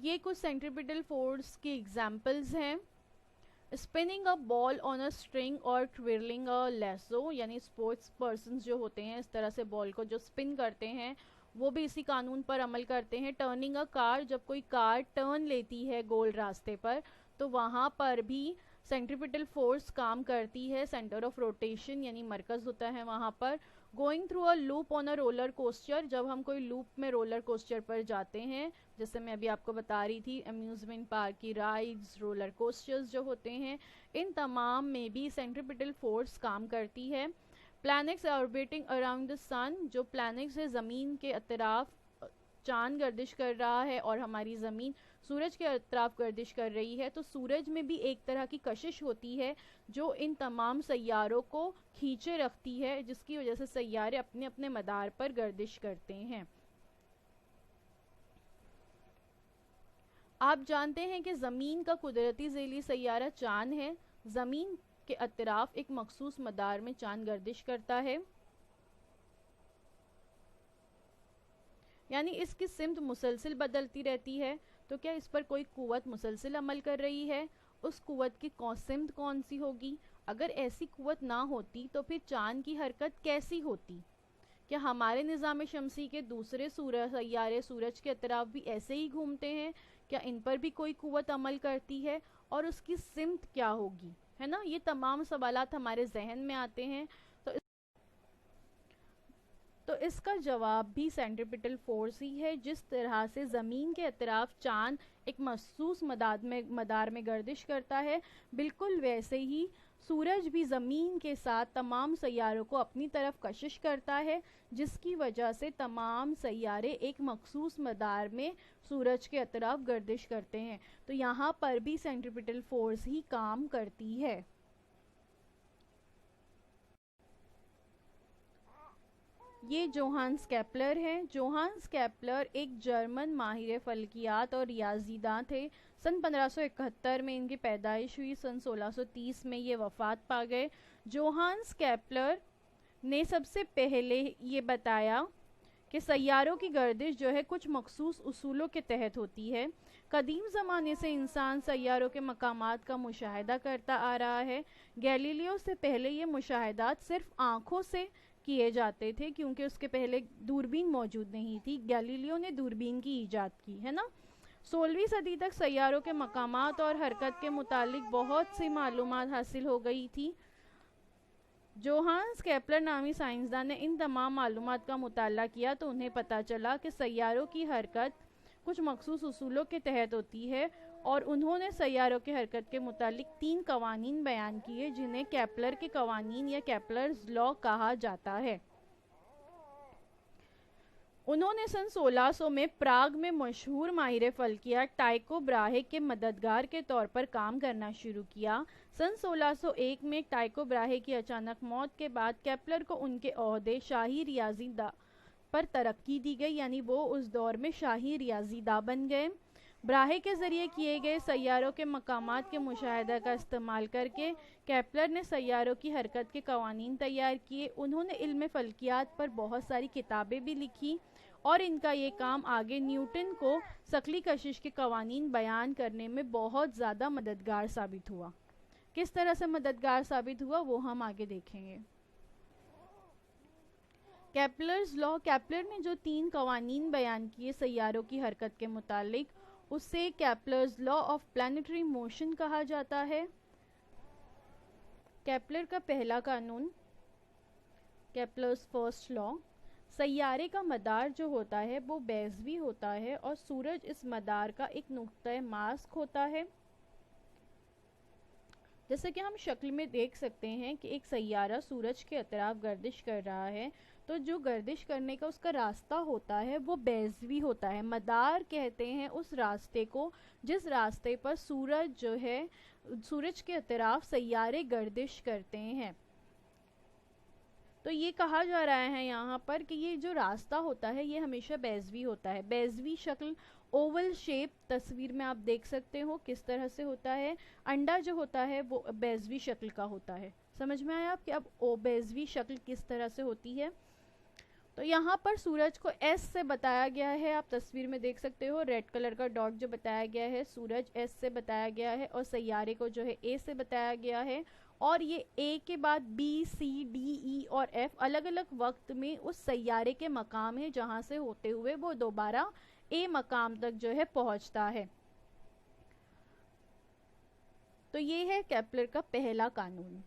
یہ کچھ centripetal force کی ایگزامپلز ہیں. Spinning a ball on a string اور ٹویرلنگ اے لیسو، یعنی اسپورٹس پرسنز جو ہوتے ہیں اس طرح سے بال کو جو اسپن کرتے ہیں وہ بھی اسی قانون پر عمل کرتے ہیں. ٹرننگ اے کار، جب کوئی کار ٹرن لیتی ہے گول راستے پر تو وہاں پر بھی سینٹریپیٹل فورس کام کرتی ہے. سینٹر آف روٹیشن یعنی مرکز ہوتا ہے وہاں پر. Going through a loop on a roller coaster, جب ہم کوئی لوپ میں رولر کوسٹر پر جاتے ہیں، جیسے میں ابھی آپ کو بتا رہی تھی امیوزمنٹ پارک کی رائڈز، رولر کوسٹرز جو ہوتے ہیں، ان تمام میں بھی سینٹریپیٹل فورس کام کرتی ہے. پلانٹس آربیٹنگ اراؤنڈ دا سن، جو پلانٹس ہے زمین کے اطراف چاند گردش کر رہا ہے اور ہماری زمین سورج کے اطراف گردش کر رہی ہے، تو سورج میں بھی ایک طرح کی کشش ہوتی ہے جو ان تمام سیاروں کو کھینچے رکھتی ہے، جس کی وجہ سے سیارے اپنے اپنے مدار پر گردش کرتے ہیں. آپ جانتے ہیں کہ زمین کا قدرتی ذیلی سیارہ چاند ہے. زمین کے اطراف ایک مخصوص مدار میں چاند گردش کرتا ہے، یعنی اس کی سمت مسلسل بدلتی رہتی ہے. تو کیا اس پر کوئی قوت مسلسل عمل کر رہی ہے؟ اس قوت کی سمت کون سی ہوگی؟ اگر ایسی قوت نہ ہوتی تو پھر چاند کی حرکت کیسی ہوتی؟ کیا ہمارے نظام شمسی کے دوسرے سیارے سورج کے اطراف بھی ایسے ہی گھومتے ہیں؟ کیا ان پر بھی کوئی قوت عمل کرتی ہے اور اس کی سمت کیا ہوگی؟ ہے نا، یہ تمام سوالات ہمارے ذہن میں آتے ہیں. تو اس کا جواب بھی سینٹریپیٹل فورس ہی ہے. جس طرح سے زمین کے اطراف چاند ایک مخصوص مدار میں گردش کرتا ہے، بالکل ویسے ہی سورج بھی زمین کے ساتھ تمام سیاروں کو اپنی طرف کشش کرتا ہے، جس کی وجہ سے تمام سیارے ایک مخصوص مدار میں سورج کے اطراف گردش کرتے ہیں. تو یہاں پر بھی سینٹریپیٹل فورس ہی کام کرتی ہے. یہ جوہانس کیپلر ہیں. جوہانس کیپلر ایک جرمن ماہر فلکیات اور ریاضی داں تھے. سن 1571 میں ان کی پیدائش ہوئی. سن 1630 میں یہ وفات پا گئے. جوہانس کیپلر نے سب سے پہلے یہ بتایا کہ سیاروں کی گردش جو ہے کچھ مخصوص اصولوں کے تحت ہوتی ہے. قدیم زمانے سے انسان سیاروں کے مقامات کا مشاہدہ کرتا آ رہا ہے. گیلیلیو سے پہلے یہ مشاہدات صرف آنکھوں سے کیے جاتے تھے، کیونکہ اس کے پہلے دوربین موجود نہیں تھی. گیلیلیو نے دوربین کی ایجاد کی ہے نا. 16ویں صدی تک سیاروں کے مقامات اور حرکت کے متعلق بہت سی معلومات حاصل ہو گئی تھی. جوہانس کیپلر نامی سائنسدان نے ان تمام معلومات کا مطالعہ کیا تو انہیں پتہ چلا کہ سیاروں کی حرکت کچھ مخصوص اصولوں کے تحت ہوتی ہے، اور انہوں نے سیاروں کی حرکت کے متعلق 3 قوانین بیان کیے جنہیں کیپلر کے قوانین یا کیپلرز لا کہا جاتا ہے. انہوں نے سن 1600 میں پراگ میں مشہور ماہر فلکیات ٹائکو براہے کے مددگار کے طور پر کام کرنا شروع کیا. سن 1601 میں ٹائکو براہے کی اچانک موت کے بعد کیپلر کو ان کے عہدے شاہی ریاضی داں پر ترقی دی گئی، یعنی وہ اس دور میں شاہی ریاضی داں بن گئے. براہے کے ذریعے کیے گئے سیاروں کے مقامات کے مشاہدہ کا استعمال کر کے کیپلر نے سیاروں کی حرکت کے قوانین تیار کیے. انہوں نے علم فلکیات پر بہت ساری کتابیں بھی لکھی اور ان کا یہ کام آگے نیوٹن کو ثقلی کشش کے قوانین بیان کرنے میں بہت زیادہ مددگار ثابت ہوا. کس طرح سے مددگار ثابت ہوا وہ ہم آگے دیکھیں گے. کیپلرز لا، کیپلر نے جو 3 قوانین بیان کیے سیاروں کی حرکت کے متعلق، اسے کیپلرز لا آف پلانیٹری موشن کہا جاتا ہے. کیپلر کا پہلا قانون، کیپلرز فرسٹ لا، سیارے کا مدار جو ہوتا ہے وہ بیضوی ہوتا ہے اور سورج اس مدار کا ایک نقطۂ ماسک ہوتا ہے. جیسے کہ ہم شکل میں دیکھ سکتے ہیں کہ ایک سیارہ سورج کے اطراف گردش کر رہا ہے، تو جو گردش کرنے کا اس کا راستہ ہوتا ہے وہ بیضوی ہوتا ہے. مدار کہتے ہیں اس راستے کو جس راستے پر سورج جو ہے سورج کے اطراف سیارے گردش کرتے ہیں. تو یہ کہا جا رہا ہے یہاں پر کہ یہ جو راستہ ہوتا ہے یہ ہمیشہ بیضوی ہوتا ہے. بیضوی شکل، اوول شیپ، تصویر میں آپ دیکھ سکتے ہو کس طرح سے ہوتا ہے. انڈا جو ہوتا ہے وہ بیضوی شکل کا ہوتا ہے. سمجھ میں آیا آپ کہ اب بیضوی شکل کس طرح سے ہوتی ہے. تو یہاں پر سورج کو ایس سے بتایا گیا ہے، آپ تصویر میں دیکھ سکتے ہو ریڈ کلر کا ڈاٹ جو بتایا گیا ہے، سورج ایس سے بتایا گیا ہے، اور سیارے کو جو ہے اے سے بتایا گیا ہے. اور یہ اے کے بعد بی سی ڈی ای اور ایف الگ الگ وقت میں اس سیارے کے مقام ہیں جہاں سے ہوتے ہوئے وہ دوبارہ اے مقام تک جو ہے پہنچتا ہے. تو یہ ہے کیپلر کا پہلا قانون.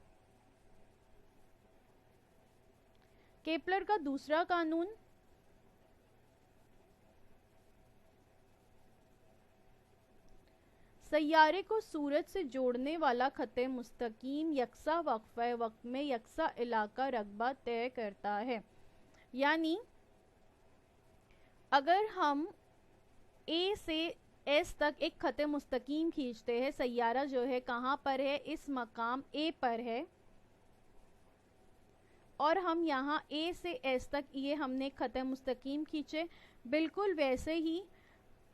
کیپلر کا دوسرا قانون سیارے کو سورج سے جوڑنے والا خط مستقیم یکساں وقفہ وقت میں یکساں علاقہ رقبہ طے کرتا ہے. یعنی اگر ہم اے سے ایس تک ایک خط مستقیم کھینچتے ہیں، سیارہ جو ہے کہاں پر ہے، اس مقام اے پر ہے، اور ہم یہاں اے سے ایس تک یہ ہم نے خط مستقیم کھینچے، بالکل ویسے ہی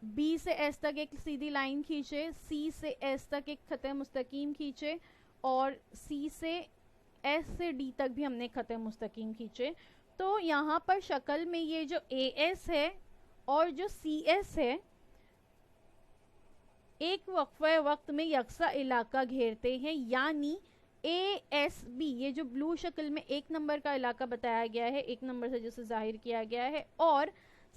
بی سے ایس تک ایک سیدھی لائن کھینچے، سی سے ایس تک ایک خط مستقیم کھینچے، اور سی سے ایس سے ڈی تک بھی ہم نے خط مستقیم کھینچے. تو یہاں پر شکل میں یہ جو اے ایس ہے اور جو سی ایس ہے ایک وقفہ وقت میں یکساں علاقہ گھیرتے ہیں. یعنی اے ایس بی یہ جو بلو شکل میں ایک نمبر کا علاقہ بتایا گیا ہے، ایک نمبر سے جسے ظاہر کیا گیا ہے، اور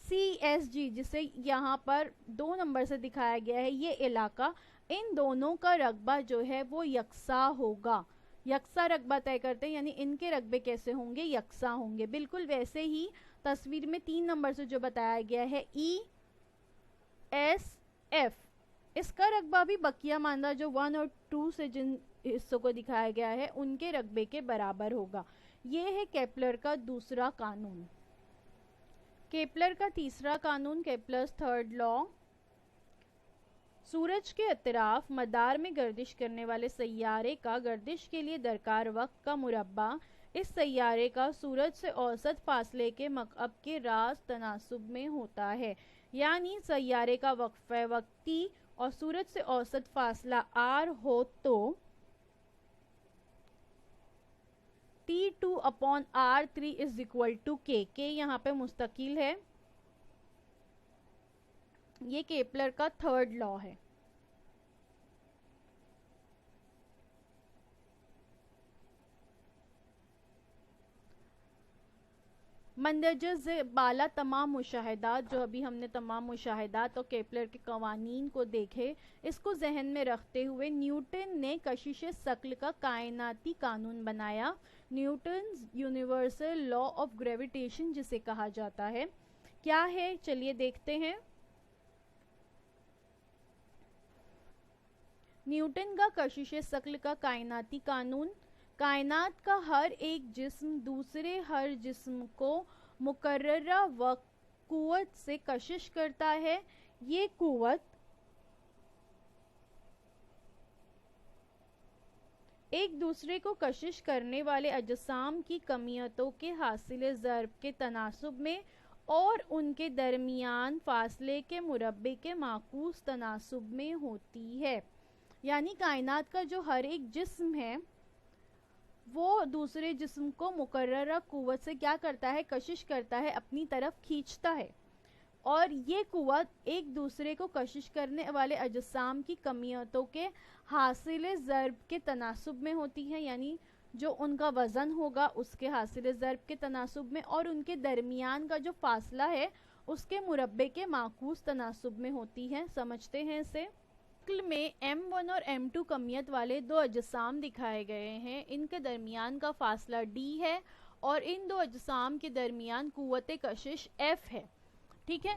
سی ایس جی جسے یہاں پر 2 نمبر سے دکھایا گیا ہے، یہ علاقہ، ان دونوں کا رقبہ جو ہے وہ یکساں ہوگا. یکساں رقبہ طے کرتے ہیں، یعنی ان کے رقبے کیسے ہوں گے، یکساں ہوں گے. بالکل ویسے ہی تصویر میں 3 نمبر سے جو بتایا گیا ہے ای ایس ایف، اس کا رقبہ بھی بقیہ ماندہ جو 1 اور 2 سے جن حصوں کو دکھایا گیا ہے ان کے رقبے کے برابر ہوگا. یہ ہے کیپلر کا دوسرا قانون. کیپلر کا تیسرا قانون، کیپلرز تھرڈ لا. سورج کے اطراف مدار میں گردش کرنے والے سیارے کا گردش کے لیے درکار وقت کا مربع اس سیارے کا سورج سے اوسط فاصلے کے مکعب کے راست تناسب میں ہوتا ہے. یعنی سیارے کا وقفہ وقت T اور سورج سے اوسط فاصلہ R ہو تو T2/R3 is equal to K. K یہاں پہ مستقل ہے. یہ کیپلر کا تھرڈ لا ہے. مندرجہ بالا تمام مشاہدات، جو ابھی ہم نے تمام مشاہدات اور کیپلر کے قوانین کو دیکھے، اس کو ذہن میں رکھتے ہوئے نیوٹن نے کشش ثقل کا کائناتی قانون بنایا. Newton's universal law of gravitation جسے کہا جاتا ہے. کیا ہے چلیے دیکھتے ہیں. نیوٹن کا کشش ثقل کا کائناتی قانون: کائنات کا ہر ایک جسم دوسرے ہر جسم کو مقررہ قوت سے کشش کرتا ہے. یہ قوت ایک دوسرے کو کشش کرنے والے اجسام کی کمیتوں کے حاصل ضرب کے تناسب میں اور ان کے درمیان فاصلے کے مربع کے معکوس تناسب میں ہوتی ہے. یعنی کائنات کا جو ہر ایک جسم ہے وہ دوسرے جسم کو مقررہ قوت سے کیا کرتا ہے، کشش کرتا ہے، اپنی طرف کھینچتا ہے. اور یہ قوت ایک دوسرے کو کشش کرنے والے اجسام کی کمیتوں کے حاصل ضرب کے تناسب میں ہوتی ہے. یعنی جو ان کا وزن ہوگا اس کے حاصل ضرب کے تناسب میں، اور ان کے درمیان کا جو فاصلہ ہے اس کے مربع کے معکوس تناسب میں ہوتی ہے. سمجھتے ہیں اسے. شکل میں M1 اور M2 کمیت والے 2 اجسام دکھائے گئے ہیں. ان کے درمیان کا فاصلہ D ہے اور ان 2 اجسام کے درمیان قوت کشش F ہے. ٹھیک ہے.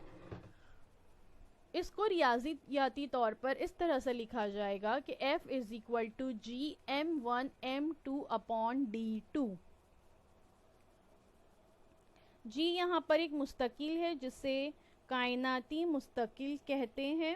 اس کو ریاضیاتی طور پر اس طرح سے لکھا جائے گا کہ F is equal to G M1 M2 upon D2. G یہاں پر ایک مستقل ہے جسے کائناتی مستقل کہتے ہیں.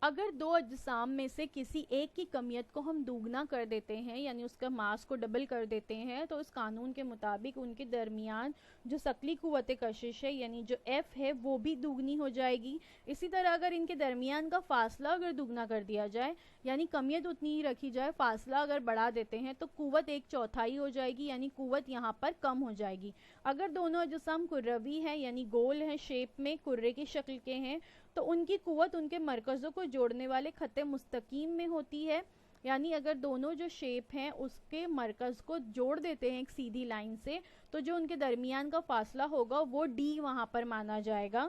اگر دو اجسام میں سے کسی ایک کی کمیت کو ہم دوگنا کر دیتے ہیں یعنی اس کا ماس کو ڈبل کر دیتے ہیں تو اس قانون کے مطابق ان کے درمیان جو ثقلی قوت کشش ہے یعنی جو F ہے وہ بھی دوگنی ہو جائے گی. اسی طرح اگر ان کے درمیان کا فاصلہ اگر دوگنا کر دیا جائے یعنی کمیت اتنی ہی رکھی جائے, فاصلہ اگر بڑھا دیتے ہیں تو قوت 1/4 ہو جائے گی یعنی قوت یہاں پر کم ہو جائے گی. اگر دونوں اجسام کروی ہیں یعنی گول ہیں, شیپ میں کرے کی شکل کے ہیں, تو ان کی قوت ان کے مرکزوں کو جوڑنے والے خط مستقیم میں ہوتی ہے. یعنی اگر دونوں جو شیپ ہیں اس کے مرکز کو جوڑ دیتے ہیں ایک سیدھی لائن سے تو جو ان کے درمیان کا فاصلہ ہوگا وہ D وہاں پر مانا جائے گا.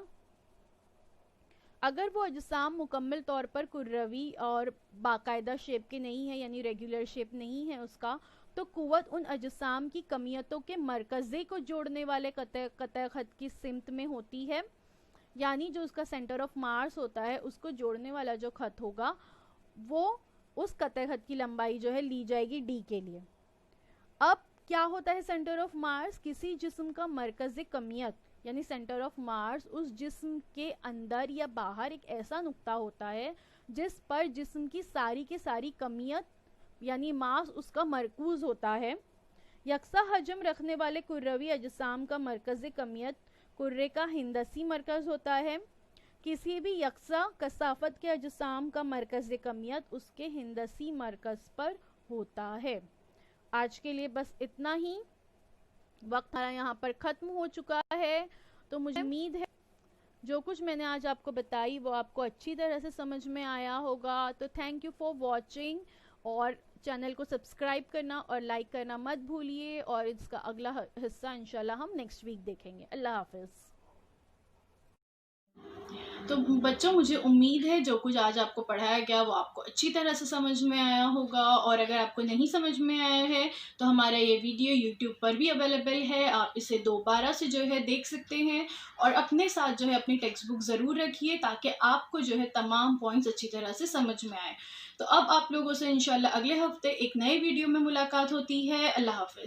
اگر وہ اجسام مکمل طور پر کروی اور باقاعدہ شیپ کے نہیں ہیں یعنی ریگولر شیپ نہیں ہے اس کا, تو قوت ان اجسام کی کمیتوں کے مرکزے کو جوڑنے والے قطع خط کی سمت میں ہوتی ہے. یعنی جو اس کا سینٹر آف مارس ہوتا ہے اس کو جوڑنے والا جو خط ہوگا وہ اس قطع خط کی لمبائی جو ہے لی جائے گی D کے لیے. اب کیا ہوتا ہے سینٹر آف مارس؟ کسی جسم کا مرکز کمیت یعنی سینٹر آف مارس اس جسم کے اندر یا باہر ایک ایسا نقطہ ہوتا ہے جس پر جسم کی ساری کمیت یعنی ماس اس کا مرکوز ہوتا ہے. یکساں حجم رکھنے والے کروی اجسام کا مرکز کمیت کرے کا ہندسی مرکز ہوتا ہے. کسی بھی یکساں کثافت کے اجسام کا مرکز کمیت اس کے ہندسی مرکز پر ہوتا ہے. آج کے لیے بس اتنا ہی, وقت ہمارا یہاں پر ختم ہو چکا ہے. تو مجھے امید ہے جو کچھ میں نے آج آپ کو بتائی وہ آپ کو اچھی طرح سے سمجھ میں آیا ہوگا. تو تھینک یو فار واچنگ, اور چینل کو سبسکرائب کرنا اور لائک کرنا مت بھولیے, اور اس کا اگلا حصہ انشاءاللہ ہم نیکسٹ ویک دیکھیں گے. اللہ حافظ. تو بچوں مجھے امید ہے جو کچھ آج آپ کو پڑھایا گیا وہ آپ کو اچھی طرح سے سمجھ میں آیا ہوگا, اور اگر آپ کو نہیں سمجھ میں آیا ہے تو ہمارا یہ ویڈیو یوٹیوب پر بھی اویلیبل ہے, آپ اسے دوبارہ سے جو ہے دیکھ سکتے ہیں. اور اپنے ساتھ جو ہے اپنی ٹیکسٹ بک ضرور رکھیے تاکہ آپ کو جو ہے تمام پوائنٹس اچھی طرح سے سمجھ میں آئے. تو اب آپ لوگوں سے انشاءاللہ اگلے ہفتے ایک نئے ویڈیو میں ملاقات ہوتی ہے. اللہ حافظ.